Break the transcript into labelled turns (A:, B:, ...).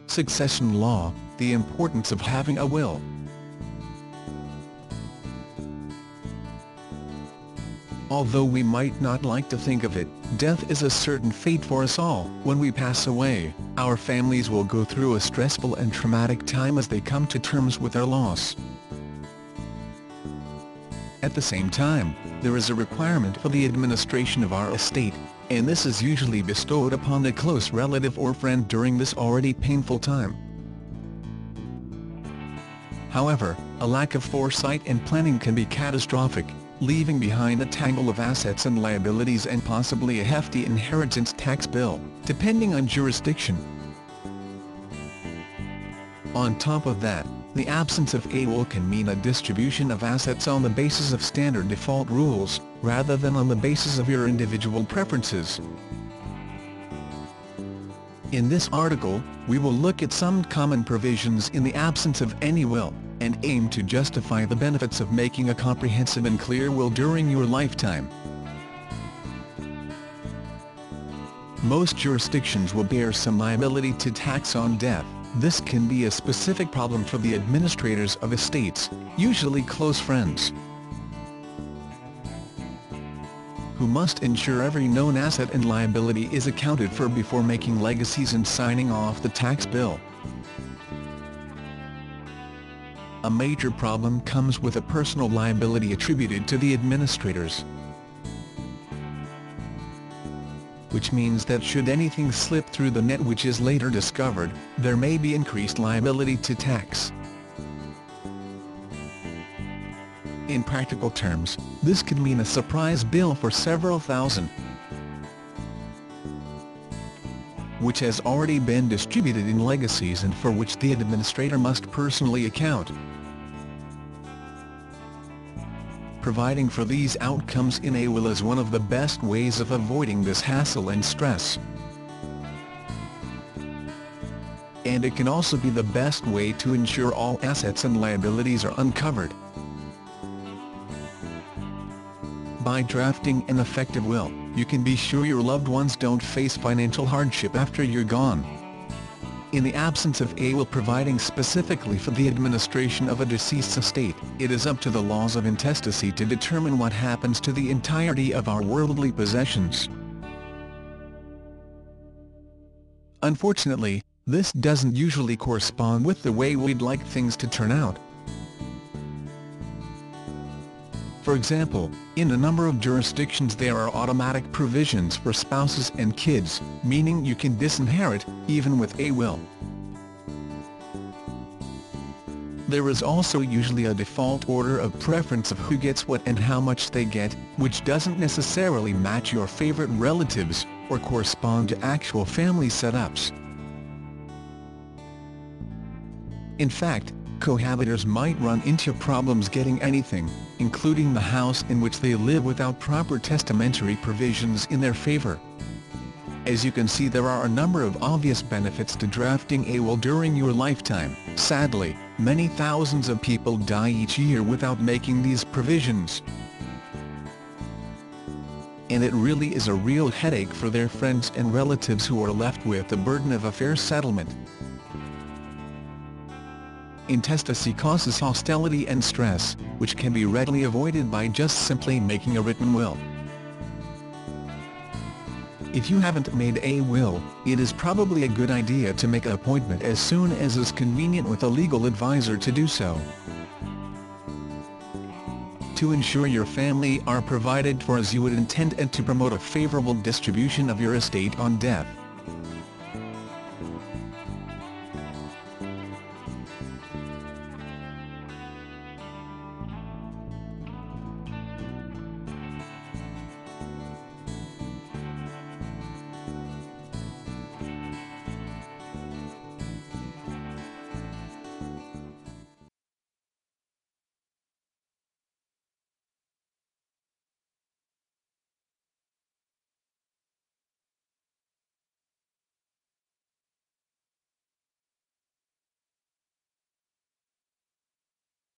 A: Succession law, the importance of having a will. Although we might not like to think of it, death is a certain fate for us all. When we pass away, our families will go through a stressful and traumatic time as they come to terms with our loss. At the same time, there is a requirement for the administration of our estate, and this is usually bestowed upon a close relative or friend during this already painful time. However, a lack of foresight and planning can be catastrophic, leaving behind a tangle of assets and liabilities and possibly a hefty inheritance tax bill, depending on jurisdiction. On top of that, the absence of a will can mean a distribution of assets on the basis of standard default rules, rather than on the basis of your individual preferences. In this article, we will look at some common provisions in the absence of any will, and aim to justify the benefits of making a comprehensive and clear will during your lifetime. Most jurisdictions will bear some liability to tax on death. This can be a specific problem for the administrators of estates, usually close friends, who must ensure every known asset and liability is accounted for before making legacies and signing off the tax bill. A major problem comes with a personal liability attributed to the administrators, which means that should anything slip through the net which is later discovered, there may be increased liability to tax. In practical terms, this could mean a surprise bill for several thousand, which has already been distributed in legacies and for which the administrator must personally account. Providing for these outcomes in a will is one of the best ways of avoiding this hassle and stress. And it can also be the best way to ensure all assets and liabilities are uncovered. By drafting an effective will, you can be sure your loved ones don't face financial hardship after you're gone. In the absence of a will providing specifically for the administration of a deceased's estate, it is up to the laws of intestacy to determine what happens to the entirety of our worldly possessions. Unfortunately, this doesn't usually correspond with the way we'd like things to turn out. For example, in a number of jurisdictions there are automatic provisions for spouses and kids, meaning you can disinherit, even with a will. There is also usually a default order of preference of who gets what and how much they get, which doesn't necessarily match your favorite relatives, or correspond to actual family setups. In fact, cohabitors might run into problems getting anything, including the house in which they live, without proper testamentary provisions in their favor. As you can see, there are a number of obvious benefits to drafting a will during your lifetime. Sadly, many thousands of people die each year without making these provisions, and it really is a real headache for their friends and relatives who are left with the burden of a fair settlement. Intestacy causes hostility and stress, which can be readily avoided by just simply making a written will. If you haven't made a will, it is probably a good idea to make an appointment as soon as is convenient with a legal advisor to do so. To ensure your family are provided for as you would intend and to promote a favorable distribution of your estate on death,